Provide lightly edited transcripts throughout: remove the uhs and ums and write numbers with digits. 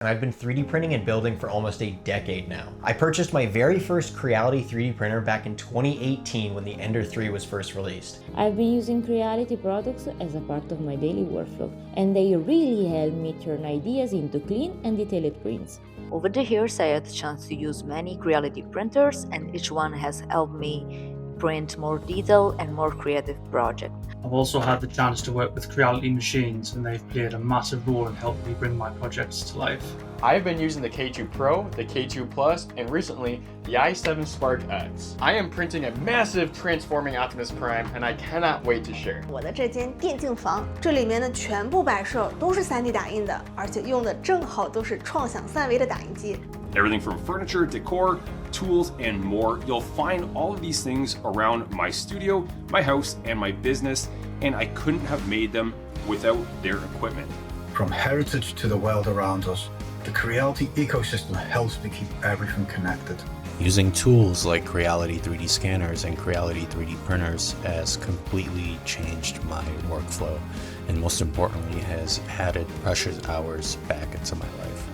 and I've been 3D printing and building for almost a decade now. I purchased my very first Creality 3D printer back in 2018 when the Ender 3 was first released. I've been using Creality products as a part of my daily workflow, and they really help me turn ideas into clean and detailed prints. Over the years, I had the chance to use many Creality printers, and each one has helped me print more detailed and more creative projects. I've also had the chance to work with Creality machines, and they've played a massive role in helping me bring my projects to life. I've been using the K2 Pro, the K2 Plus, and recently the i7 Spark X. I am printing a massive transforming Optimus Prime, and I cannot wait to share. 我的这间电竞房，这里面的全部摆设都是 3D 打印的，而且用的正好都是创想三维的打印机。 Everything from furniture, decor, tools, and more. You'll find all of these things around my studio, my house, and my business, and I couldn't have made them without their equipment. From heritage to the world around us, the Creality ecosystem helps me keep everything connected. Using tools like Creality 3D scanners and Creality 3D printers has completely changed my workflow, and most importantly has added precious hours back into my life.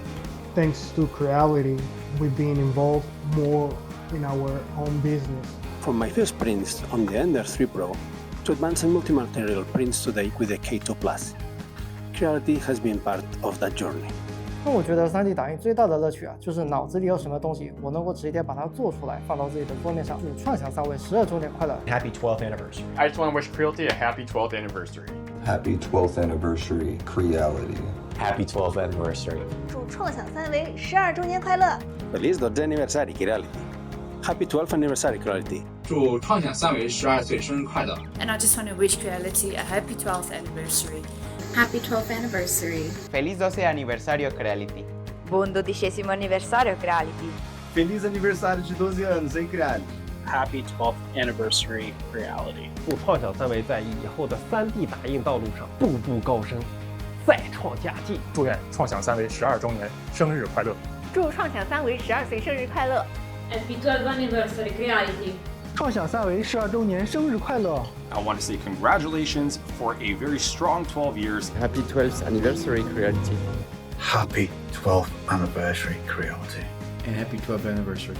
Thanks to Creality, we've been involved more in our own business. From my first prints on the Ender 3 Pro to advancing multi-material prints today with the K2 Plus, Creality has been part of that journey. 那我觉得 3D 打印最大的乐趣就是脑子里有什么东西，我能够直接把它做出来，放到自己的桌面上。祝创想三维12周年快乐 Happy 12th anniversary. I just want to wish Creality a happy 12th anniversary. Happy 12th anniversary, Creality. Happy 12th anniversary. 祝创想三维12周年快乐 Feliz 12 anniversary, Creality. Happy 12th anniversary, Creality. 祝创想三维12岁生日快乐 And I just want to wish Creality a happy 12th anniversary. Happy 12th anniversary. Feliz 12 aniversario, Creality. Buon 12º anniversario, Creality. Feliz aniversário de 12 anos, hein, Creality? Happy 12th anniversary, Creality. 祝创想三维在以后的3D 打印道路上步步高升，再创佳绩。祝愿创想三维12周年生日快乐！祝创想三维12岁生日快乐 Happy 12th anniversary, Creality. 创想三维12周年生日快乐 I want to say congratulations for a very strong 12 years. Happy 12th anniversary, Creality. Happy 12th anniversary, Creality. And happy 12th anniversary.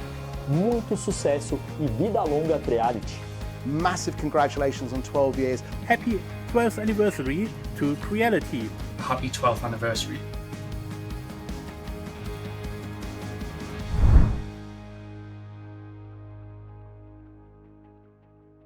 Muito sucesso e vida longa, Creality. Massive congratulations on 12 years. Happy 12th anniversary to Creality. Happy 12th anniversary.